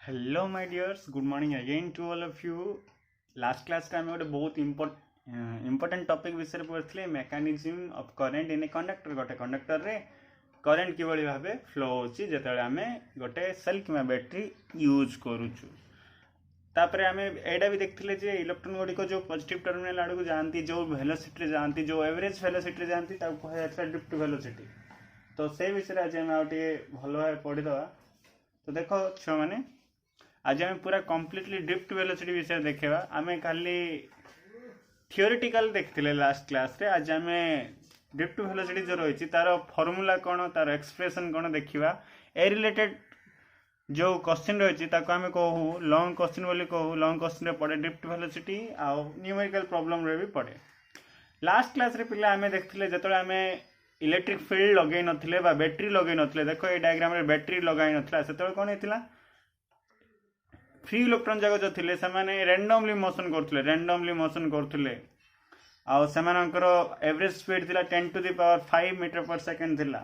Hello my dears, good morning again to all of you. Last class में गोटे बहुत important topic विषय पढ़ते mechanism of current in a conductor. गोटे conductor रे करंट किभली भाबे फ्लो होची जेतेबेले आमे गोटे सेल किंवा बैटरी यूज करूछु। तापर आमे एडा भी देखथिले जे इलेक्ट्रॉन गुड़िक जो पॉजिटिव टर्मिनल आड़ को जानती, जो वेलोसिटी रे जानती, जो एवरेज वेलोसिटी रे जानती, ताको कहा जाता ड्रिफ्ट वेलोसिटी। तो से विषय आज आमे आउटे भलो भाबे पढ़ी दवा। तो देखो छुआ माने आज आम पूरा कम्प्लीटली ड्रिफ्ट वेलोसिटी विषय देखा। आम खाली थियोरिटिकल देखते लास्ट क्लास रे। आज आम ड्रिफ्ट वेलोसिटी जो रही तार फॉर्मूला कौन, तार एक्सप्रेशन कौन देखा। ए रिलेटेड जो क्वेश्चन रही आम कहूँ लॉन्ग क्वेश्चन बोली कहूँ। लॉन्ग क्वेश्चन पड़े ड्रिफ्ट वेलोसिटी आउ न्यूमेरिकल प्रॉब्लम रे भी पड़े। लास्ट क्लास रे पिला आम देखते जो आम इलेक्ट्रिक फील्ड लगे नथिले बा बैटरी लगे नथिले। देखो ये डायग्राम रे बैटरी लगाई नथिला। सेतबेले कौन होइतिला, फ्री इलेक्ट्रॉन जाक जो थे से रैंडमली मोशन करते एवरेज स्पीड थिला 10 to the power 5 मीटर पर सेकेंड थिला।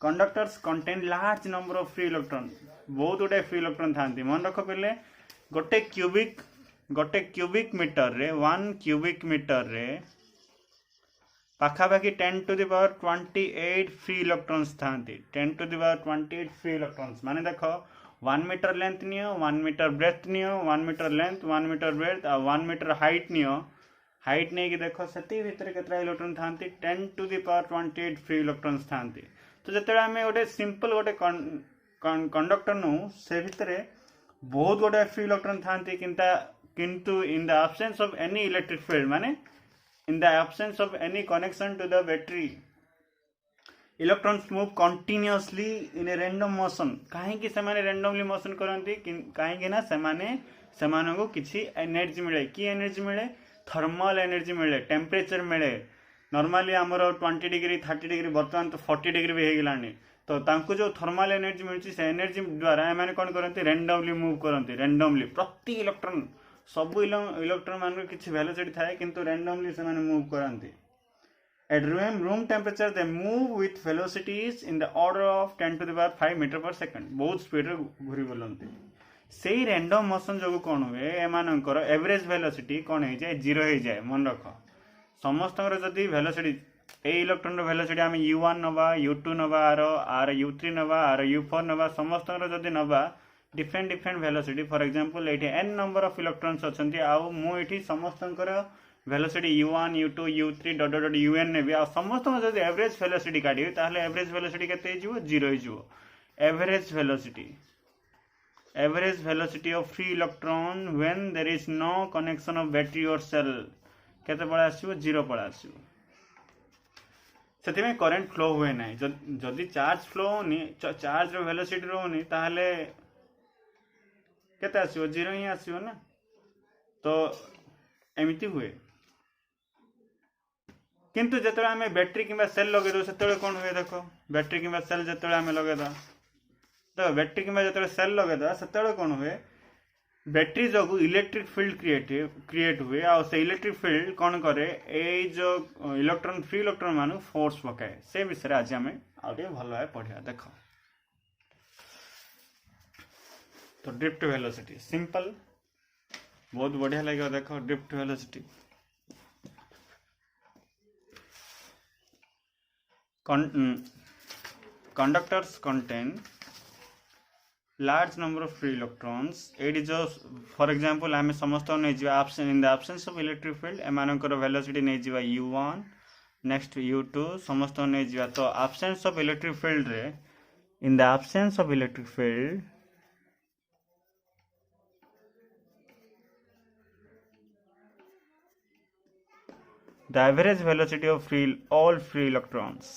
Conductors contain large number of free electron, बहुत गुटे फ्री इलेक्ट्रॉन थांती। मन रख पे गोटे क्यूबिक मीटर रे 1 क्यूबिक मीटर रे पाखापाखि 10 to the power 28 free electrons थांती। 10 to the power 28 free electrons माने देखो 1 मीटर लेंथ नियो, 1 मीटर ब्रेथ नियो, 1 मीटर लेंथ, 1 मीटर ब्रेथ और 1 मीटर हाइट नियो। हाइट नहीं कि देखो से भितर केतरा इलेक्ट्रॉन थांती 10 to the power 28 free electrons थांती। तो जते आमे गोटे सिंपल गोटे कंडक्टर नु से भितर बहुत गोटे फ्री इलेक्ट्रॉन थांती। किंतु in the absence of any electric field माने in the absence of any connection to the battery electrons move continuously in a random motion. कहीं से रैंडमली मोशन करती कहीं ना से किसी एनर्जी मिले। कि एनर्जी मिले? थर्मल एनर्जी मिले, टेम्परेचर मिले। नॉर्मली आमर 20 डिग्री 30 डिग्री बर्तमान तो 40 डिग्री भी हो गलानी। तो तांको जो थर्मल एनर्जी मिलती से एनर्जी द्वारा एम कौन करती रैंडमली मूव करती। रैंडमली प्रति इलेक्ट्रॉन सब इलेक्ट्रॉन मान किसी वेलोसिटी थाए किंतु रैंडमली से मूव करती। At room temperature they move with velocities in the order of 10 to the power 5 metre per second. बहुत स्पीड रे घुरी बोलती। से रैंडम मोशन जो कौन हुए एमानकर एवरेज वेलोसिटी कौन हो जाए, जीरो हो जाए। मन रख समस्त जदि वेलोसिटी ए इलेक्ट्रॉन वेलोसिटी आम u1 नवा, u2 नवा, आर u3 नवा, आर u4 नवा, समस्त जदि नवा डिफरेंट वेलोसिटी। फॉर एग्जांपल ये n नंबर ऑफ इलेक्ट्रॉन्स अच्छे आउ मुझे समस्त velocity u1 u2 u3 dot dot un ने भी समस्त जब एवरेज वेलोसिटी काढ़ी ताहले एवरेज वेलोसिटी केते हो जीरो हो। Average velocity of free electron when there is no connection of battery और सेल केते पळे आसीबो, जीरो पळे आसीबो। सेति में करंट फ्लो हुए ना। जदि चार्ज फ्लो होनी, चार्ज रो वेलोसिटी रहउनी ताहले केते आसीबो, जीरो ही आसीबो ना। तो एमिति हुए। किंतु जिते आम बैटरी कि सेल लगे दो से कौन हुए, देखो बैटरी कि सेल जो आम लगे देखो बैटरी कि जो सेल लगे से कौन हुए, बैटरी जो इलेक्ट्रिक फील्ड क्रिएट हुए आ से इलेक्ट्रिक फील्ड कौन करे ए जो इलेक्ट्रॉन फ्री इलेक्ट्रॉन मान फोर्स पकाए। से विषय आज आम आगे भल भाव पढ़ा। देख तो ड्रिफ्ट वेलोसिटी सिंपल बहुत बढ़िया लगे। देखो drift velocity conductors contain large number of free electrons। it is just for example आम समस्त in the absence of electric field एमानकर velocity नहीं जीवा u1 next u2 समस्त नहीं जीवा। तो absence of electric field रे in the absence of electric field the average velocity of all free electrons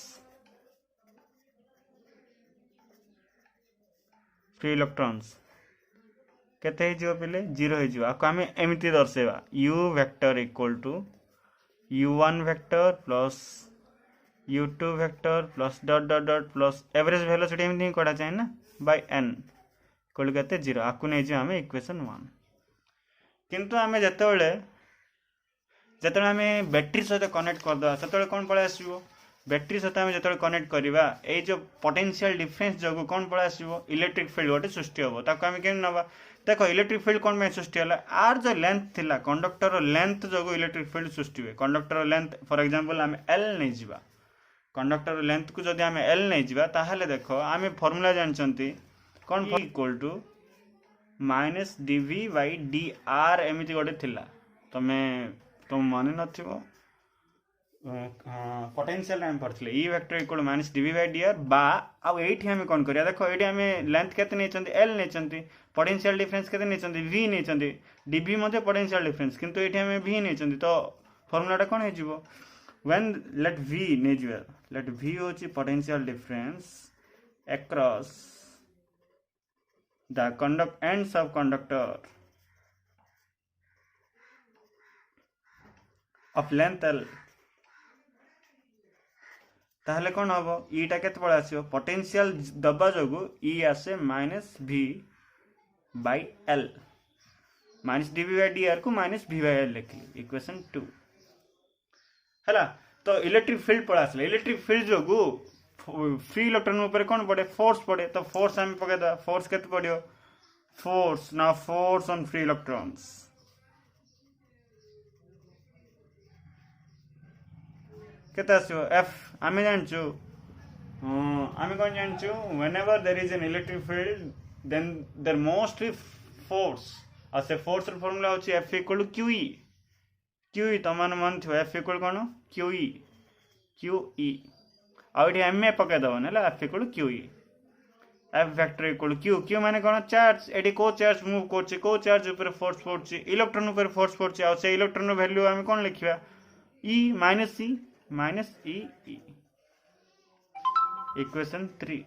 केते हो पिले जीरो हो। आपको आम एमती दर्शेवा u vector equal to u1 vector plus u2 vector plus dot dot dot plus average velocity एमती कड़ा चाहे ना बाय n इक्वल के जीरो। आपको नहीं आम इक्वेशन 1। किंतु आम जिते आम बैटरी सहित कनेक्ट करदे से कौन पड़े आसो, बैटरी सहित आम जो कनेक्ट करवा ये जो पोटेंशियल डिफरेंस जो कौन पड़ा आसो इलेक्ट्रिक फील्ड गोटे सृष्टि हम। ताको आम केम नवा देख इलेक्ट्रिक फील्ड कौन में सृष्टि है आर जो लेंथ थिला कंडक्टर लेंथ जो इलेक्ट्रिक फील्ड सृष्टि हुए कंडक्टर लेंथ फॉर एग्जांपल आम एल नहीं जावा कंडक्टर लेंथ को जदि आम एल नहीं जावा ताहले देख आम फॉर्मूला जानते कौन equal to minus dv by d r एमती गोटे थिला तुम मन न पोटेंशियल आम पढ़ते E vector equal minus dv by d r बा आउ एठी आम कौन करिया देखो एठी आम लेंथ केते नेचंती एल नेचंती पोटेंशियल डिफरेंस केते नेचंती वी नेचंती डीवी मध्ये पोटेंशियल डिफरेंस किंतु एठी आम वी नेचंती तो फार्मूलाटा कोन हे जिवो व्हेन लेट वी नेजिवा लेट वी होची potential difference across the conduct ends of conductor of length L ताहले कौन हम ईटा के पड़े आसो पोटेंशियल दबा जो ई आसे minus V by L minus dv by d r को माइनस भी बाई एल लिखली इक्वेशन 2 है तो इलेक्ट्रिक फील्ड पड़ा आसला इलेक्ट्रिक फील्ड जो फ्री इलेक्ट्रॉन ऊपर कौन पड़े फोर्स पड़े तो फोर्स आम पकईदा फोर्स के पड़ो फोर्स ना फोर्स ऑन फ्री इलेक्ट्रॉन्स केते आसो एफ आमे जानचु आमे कौन जानचु whenever there is an electric field then there mostly force आ से फोर्स र फार्मूला होची F equal to QE QE तमान मन थियो एफ इक्वल कोन क्यूई क्यूई आ एठी एम ए पके दबो नेला F equal to QE F vector equal to Q Q माने कोन चार्ज एठी को चार्ज मूव करछि को चार्ज ऊपर फोर्स पड़छि इलेक्ट्रॉन ऊपर फोर्स पड़छि आ से इलेक्ट्रॉन रो वैल्यू आमे कोन लिखिबा E minus E equation 3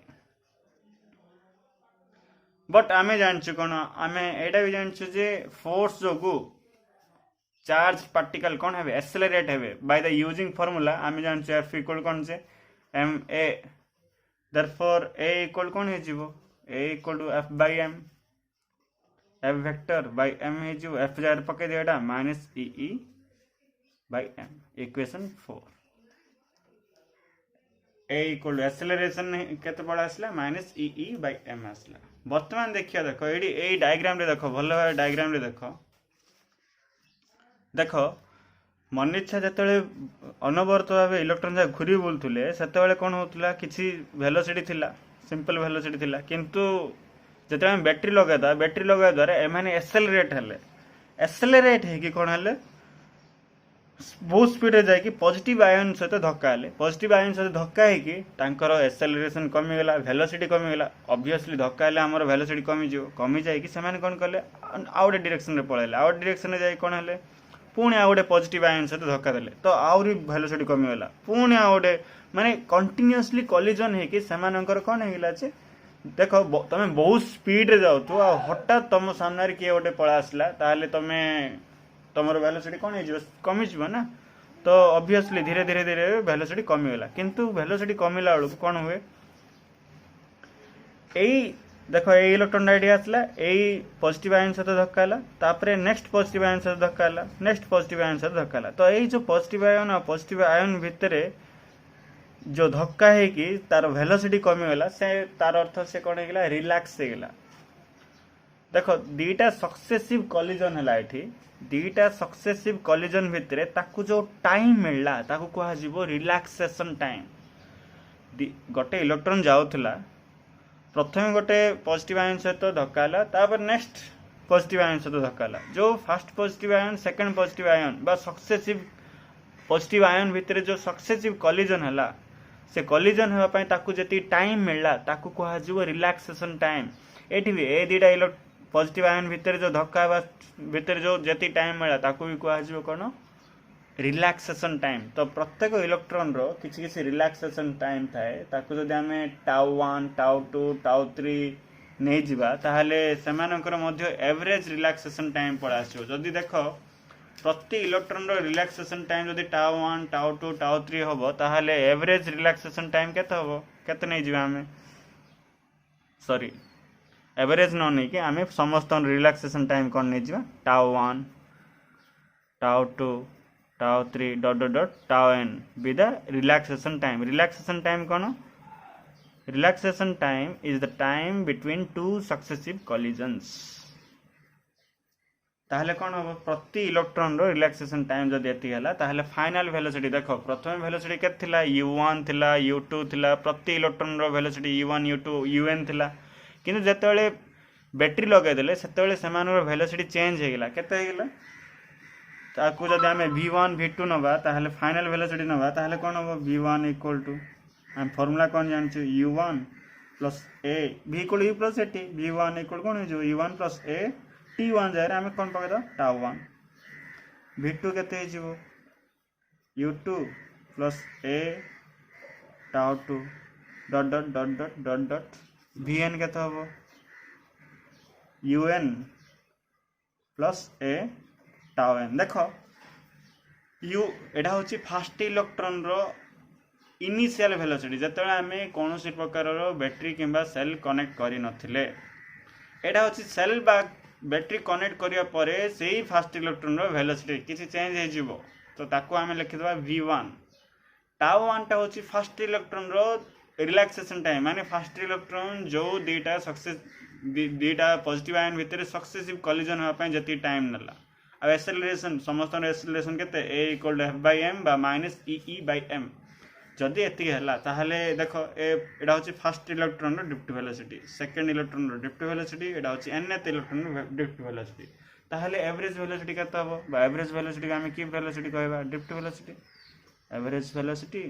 but आमे जानछु कोन आमे एटा भी जानछु जे फोर्स जोगु चार्ज पार्टिकल कौन है एक्सेलरेट है बाय द यूजिंग फार्मूला आमे जानछु एफ इक्वल कौन से M A therefore A equal कौन है जीवो A equal to F by M F vector by M है जीवो एफ जार पके देटा minus E by M equation 4 A equal to acceleration केते पड़ा आसला माइनस ई बाय एम आसला वर्तमान देखिया देखो एडी डायग्राम रे देखो भलो भाबे डायग्राम रे देखो मन इच्छा जिते अनवरत भाव इलेक्ट्रॉन जहाँ घूरी बुलूले से कौन होता किसी वेलोसिटी थिला सिंपल वेलोसिटी थिला किंतु जिते बैटेरी लगे बैटेरी लगे द्वारा एमाने एक्सेलरेट है कि कौन है बहुत स्पीड जाकि पॉजिटिव आयन सहित धक्का हेले पॉजिटिव आयन सहित धक्का है एक्सेलरेशन कमीगला वेलोसिटी कमीगला ऑब्वियसली धक्का हेले आमर वेलोसिटी कमी जाए कौन कले आउ डायरेक्शन में पलैले आउ डायरेक्शन में जाए कौन है पुणी आ गए पॉजिटिव आयन सहित धक्का देले तो आउरी वेलोसिटी कमीगला पुणी आ गए माने कंटिन्यूअसली कॉलिजन है सेमानकर कौन है देख तुम बहुत स्पीड रे जाऊ हठात तुम सामने किए गोटे पड़ा आसला ताहले तुम तुम वेलोसिटी कौन हो कमी ना तो ऑब्वियसली धीरे धीरे धीरे वेलोसिटी कमीगला किंतु वेलोसिटी कमिला बेलू कौन हुए यही देख ये इलेक्ट्रॉन एटी आसला यही पॉजिटिव आयन सहित धक्का है तापर नेक्स्ट पॉजिटिव आयन सहित धक्का है नेक्स्ट पॉजिटिव आयन सहित धक्का है तो यही जो पॉजिटिव आयन और पॉजिटिव आयन भितर जो धक्का है कि तार वेलोसिटी कमीगला से तार अर्थ से कौन होगा रिलैक्स होगा देख दीटा सक्सेसिव कॉलिजन है ये दीटा सक्सेसिव कॉलिजन भितर ताकू जो टाइम मिलला ताकू कह रिलैक्सेशन टाइम गोटे इलेक्ट्रॉन जाऊला प्रथम गोटे पॉजिटिव आयन सहित धक्का है तापर नेक्स्ट पॉजिटिव आयन सहित धक्का है जो first positive ion second positive ion बा सक्सेसिव पॉजिटिव आयन भितर जो सक्सेसिव कॉलिजन है से कॉलिजन होगा ताकू जति टाइम मिलला ताकू कह रिलैक्सेशन टाइम एठी भी ए दीटा पॉजिटिव आयन भितर जो धक्का भितर जो जति टाइम मिला ताकू भी कह कौन रिलैक्सेशन टाइम तो प्रत्येक इलेक्ट्रॉन रो किसी किसी रिलैक्सेशन टाइम थाए ताकू जदि आमे टाउ 1 टाउ 2 टाउ 3 नहीं जिबा ताहले सेमानकर मध्य एवरेज रिलैक्सेशन टाइम पड़ा आसो जदि देख प्रति इलेक्ट्रॉन रो रिलैक्सेशन टाइम जदि टाउ 1 टाउ 2 टाउ 3 होबो ताहले एवरेज रिलैक्सेशन टाइम केते होबो केते नहीं जिबा आमे सॉरी एवरेज न नहीं कि आमे समस्त रिलैक्सेशन टाइम कौन नहीं जिबा tau 1 tau 2 tau 3 dot dot dot tau n be the relaxation time कौन relaxation time is the time between two successive collisions ताहले कौन हम प्रति इलेक्ट्रॉन रो रिलैक्सेशन टाइम जब एति हला ताहले फाइनल वेलोसिटी देखो प्रथम वेलोसिटी के थिला u1 थिला u2 थिला प्रति इलेक्ट्रॉन रो वेलोसिटी u1 u2 un थिला किंतु जेतेबेले बैटरी लगे देले सेतेबेले सेमानर वेलोसिटी चेंज हे गेला केते हे गेला ताकू जदि आमे v1 v2 नबा ताहले फाइनल वेलोसिटी नबा ताहले कौन हम v1 इक्वल टू हम फार्मूला कौन जानछु u1 plus a v equal u plus a t v1 equal कौन हो u1 प्लस a t1 जाय आमे कौन पकेदा τ1 v2 केते हिजबो u2 plus a τ2 dot dot dot dot dot dot vn केते हबो un प्लस a τn देखो u एटा होची फास्ट इलेक्ट्रॉन रो इनिशियल वेलोसिटी जेतेबेले आमे कोनोसी प्रकार रो बैटरी किंबा सेल कनेक्ट करि नथिले एटा होची सेल बा बैटरी कनेक्ट करिया परे सेही फास्ट इलेक्ट्रॉन रो वेलोसिटी किछि चेंज हे जिवो तो ताको आमे लिखि दबा v1 τ1 टा होची फास्ट इलेक्ट्रॉन रो रिलैक्सेशन टाइम माने फास्ट इलेक्ट्रॉन जो दीटा सक्सेस दीटा पॉजिटिव आयन भितर सक्सेसिव कोलिजन होआ पय जति टाइम नला अब एक्सेलरेशन समस्त एक्सेलरेशन केते a = f/m बा -e/m जदि एति हला ताहले देखो एडा होची फर्स्ट इलेक्ट्रॉन रो ड्रिफ्ट वेलोसिटी सेकंड इलेक्ट्रॉन रो ड्रिफ्ट वेलोसिटी एडा होची nth इलेक्ट्रॉन रो ड्रिफ्ट वेलोसिटी ताहले एवरेज वेलोसिटी केते हबो बा एवरेज वेलोसिटी के हम की वेलोसिटी कहबा ड्रिफ्ट वेलोसिटी एवरेज वेलोसिटी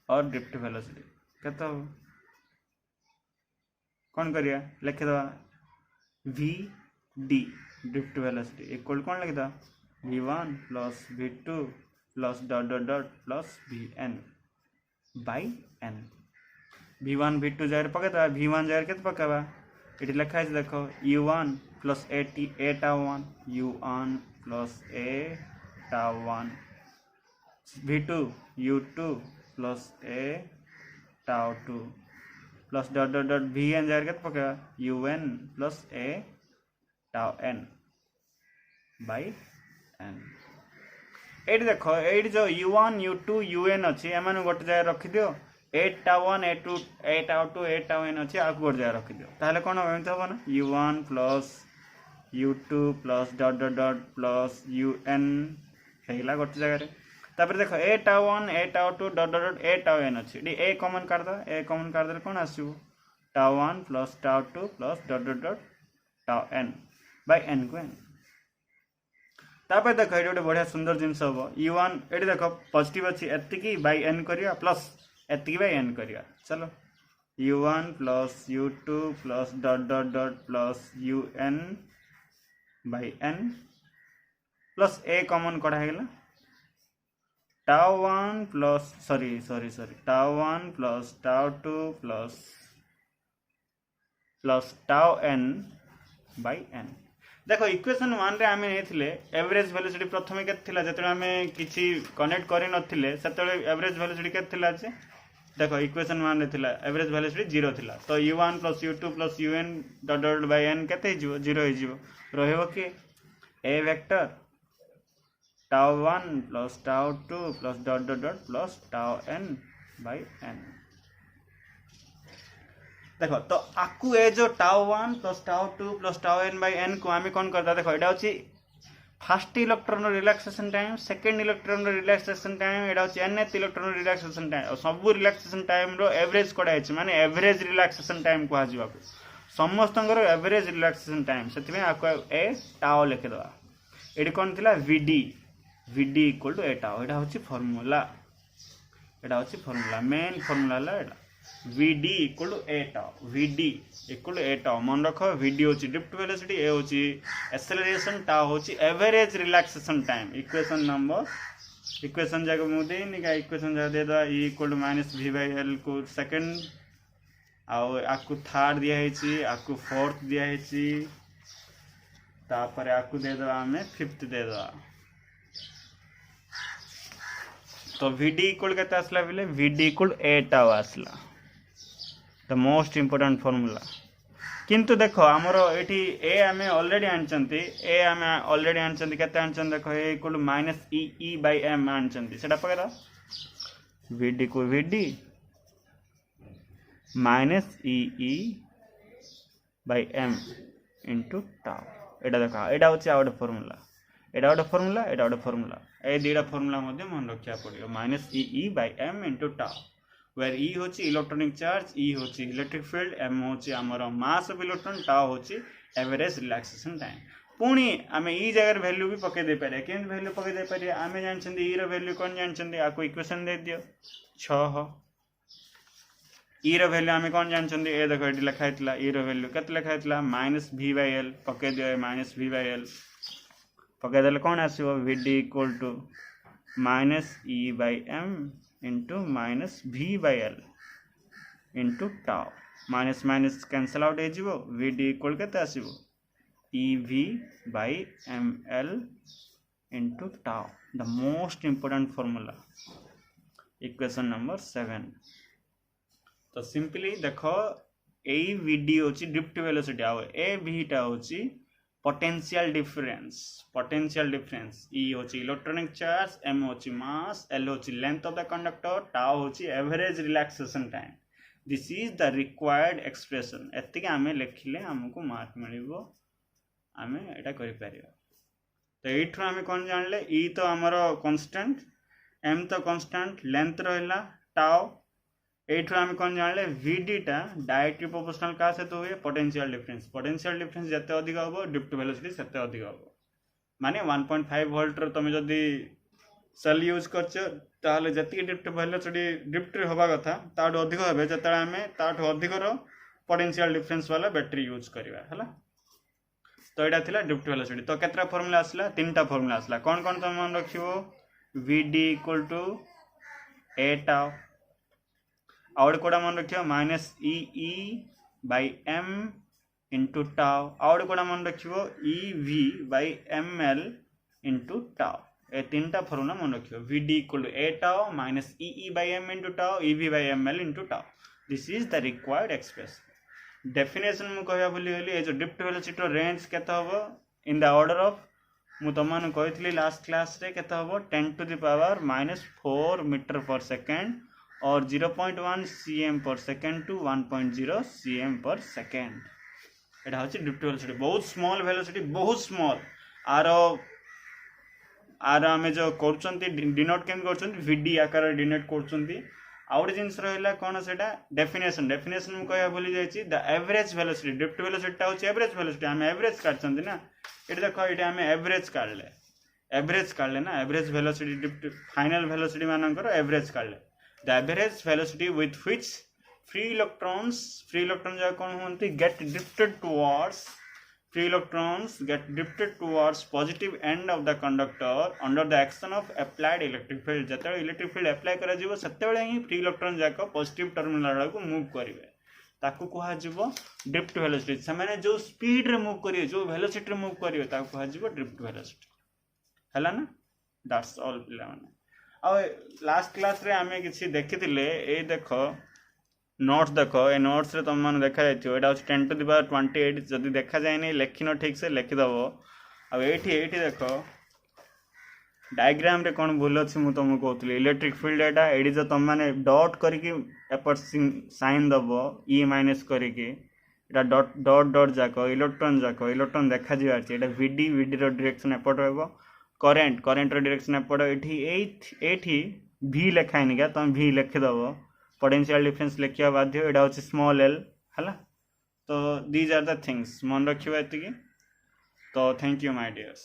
और ड्रिफ्ट वेलोसिटी केते हबो कौन करिया लिख दवा vd ड्रिफ्ट वेलोसिटी इक्वल कौन लिख दा v1 plus v2 plus dot dot dot plus vn by n v1 v2 जायर पकेता v1 जायर केते पकाबा एटी लिखा है देखो u1 plus a τ1 u1 plus a τ1 v2 u2 plus a τ2 plus dot dot dot vn जायर केते पकाबा un plus a τn by n एट देखो एट जो u1 u2 un अच्छी एम गोटे जगह रखी दियो 8 τ1 8 τ2 8 τn अच्छी आपको गोटे जगह रखी दियो ताहले कोन हम हम ना u1 plus u2 plus dot dot dot plus un हेला गोटे जगह रे तापर देखो 8 τ1 8 τ2 डॉट डॉट डॉट 8 τn अच्छी डी a कॉमन कर दो a कॉमन कर दे कोन आसीबो τ1 plus τ2 plus dot dot dot τn by n को n तापर देखो ये गोटे बढ़िया सुंदर जिनस हम u1 ये देखो पॉजिटिव अच्छी एतिकी बाय n करिया प्लस एतिकी बाय n करिया चलो u1 plus u2 plus dot dot dot plus un by n plus a common कड़ा है τ1 plus sorry τ1 plus τ2 plus plus τn by n देखो इक्वेशन 1 रे आमे नेथिले एवरेज वेलोसिटी प्रथमे के थिला जतरे आमे किछि कनेक्ट करि नथिले सेतले एवरेज वेलोसिटी के थिला जे देखो इक्वेशन 1 रे थिला एवरेज वेलोसिटी 0 थिला तो u1 + u2 + un dot dot by n केते हिजो 0 हिजो रहबो कि a vector τ1 + τ2 + dot dot dot plus τn by n देखो तो आकु ए जो τ1 + τ2 + τn बाय n को आमे कोन करता देखो एडा होची फर्स्ट इलेक्ट्रॉन रो रिलैक्सेशन टाइम सेकंड इलेक्ट्रॉन रो रिलैक्सेशन टाइम एडा होची nth इलेक्ट्रॉन रो रिलैक्सेशन टाइम और सब रिलैक्सेशन टाइम रो एवरेज कोडा है माने एवरेज रिलैक्सेशन टाइम को आजीवा को समस्त रो एवरेज रिलैक्सेशन टाइम सेति में आको ए टाउ लिख दवा एडी कोन थिला vd = a टाउ एडा होची फार्मूला मेन फार्मूला ला एडा vd = a टाउ मन रखो vd होची ड्रिफ्ट वेलोसिटी a होची एक्सेलरेशन टाउ होची एवरेज रिलैक्सेशन टाइम इक्वेशन जगह मु देनी का इक्वेशन जगह दे दा e = v/l को सेकंड आ आकु थर्ड दिया हेची आकु फोर्थ दिया हेची तापर आकु दे दो हमें फिफ्थ दे दो तो vd = केते आसला बिले vd = a टाउ आसला द मोस्ट इंपोर्टेंट फार्मूला किंतु देखो हमरो एठी ए हमें ऑलरेडी आनचंती केते आनचंती देखो ए = -e/m आनचंती सेटा पकड़ा vd को vd -e/m * टाउ एटा देखो एटा होची आउट फॉर्मूला एटा गोटे फॉर्मूला एटा गोटे फॉर्मूला ए दुईटा फॉर्मूला मध्य मन रखा पड़ो minus E by m into tau where e होची इलेक्ट्रॉनिक चार्ज ई होची इलेक्ट्रिक फील्ड एम होची आमर मास ऑफ इलेक्ट्रॉन टाउ होची एवरेज रिलैक्सेशन टाइम पुणी आम ई जगह वैल्यू भी पकई दे पारे के वैल्यू पकई दे पारे आम जानते ई वैल्यू कौन जानते आपको इक्वेशन दे दियो 6 ई वैल्यू आम कौन जानते ए देखो ये लिखाई ई वैल्यू के लिखाई माइनस भी बाय एल पकई दियो माइनस भी बाय एल पकईदे कौन आसो v d equal to minus E by m into minus v by l into tau minus minus cancel out हो वी डी इक्वल के आसो e v by m l into tau the most important formula equation number 7 तो simply देखो ए v d होची drift velocity आ ए v टा होची पोटेंशियल डिफरेंस ई होची इलेक्ट्रॉनिक चार्ज एम होची मास एल होची length of the conductor tau होची average relaxation time this is the required expression एति आमे लिखिले हमको मार्क मिलिबो आमे एटा करि परिबा तो एठु आमे कोन जानले ई तो हमरो कांस्टेंट एम तो कांस्टेंट लेंथ रहला टाउ एठु आमे कोन जानले vd टा डायरेक्टली प्रोपोर्शनल का से तो हुए पोटेंशियल डिफरेंस जते अधिक होबो ड्रिफ्ट वेलोसिटी सेते अधिक होबो माने 1.5 वोल्ट रो तमे जदी सेल यूज करछ ताले जति ड्रिफ्ट वेलोसिटी ड्रिफ्ट होबा कथा ताडो अधिक होबे जते आमे ताठो अधिक रो पोटेंशियल डिफरेंस वाला बैटरी यूज करबा हला तो एटा थिला ड्रिफ्ट वेलोसिटी तो केतरा फार्मूला आसला तीनटा फार्मूला आसला कोन कोन तुम मन रखिबो vd equal to a tau और कोड़ा मन रखियो minus E by m into tau और कोड़ा मन रखियो e v by m l into tau ए तीनटा फॉर्मूला मन रखियो vd equal to a tau minus E by m into tau e v by m l into tau this is the required expression definition मु कहया बोली होली ए जो drift velocity range केता होबो in the order of मु तमन कहतली last class रे केता होबो 10 to the power -4 meter per second और 0.1 cm per second to 1.0 cm per second एटा होची ड्रिफ्ट वेलोसिटी बहुत स्मॉल वेलोसिटी बहुत स्मॉल आर आमे जो करचंती डिनोट केम करचंती vd आकार डिनोट करचंती आउट जिंस रहला कोन सेटा डेफिनेशन मु कहया बोली जायछि the average velocity drift velocity ता होची एवरेज वेलोसिटी आमे एवरेज काटचंती ना एटा देखो एटा आमे एवरेज काढले ना average velocity drift final velocity मानकर एवरेज काढले the average velocity with which free electrons जो कौन होती get drifted towards positive end of the conductor under the action of applied electric field जते इलेक्ट्रिक फील्ड अप्लाई करा जीवो सते बेले ही फ्री इलेक्ट्रॉन जाक पॉजिटिव टर्मिनल को मूव करिवे ताकू कहा जीवो ड्रिफ्ट वेलोसिटी से माने जो स्पीड रे मूव करिवे जो वेलोसिटी रे मूव करिवे ताकू कहा जीवो ड्रिफ्ट वेलोसिटी हला ना दैट्स ऑल पिला माने लास्ट क्लास रे आमे किसी देखिथिले ए देखो नोट्स देखो ए नोट्स रे तुम मन देखा जाइथियो एटा 10 टू द पावर 28 जदी देखा जाय नै लेखिनो ठीक से लिखि दबो अब एठी देखो डायग्राम रे कोन भूल अछि मु तुम कहतली इलेक्ट्रिक फील्ड एटा एडी जो तुम माने डॉट करके एपर साइन दबो ई माइनस करके एटा डॉट जाको इलेक्ट्रॉन देखा जिवार छै एटा vd रो डायरेक्शन एपर रहबो करेंट रो डायरेक्शन एपड़ एठी भी लिखाइन क्या तुम भी लिखि दब पोटेंशियल डिफरेंस लिखा बाध्य एटा होची स्मॉल एल हला तो दीज आर द थिंग्स मन रखिबा एतिकी तो थैंक यू माय डियर्स।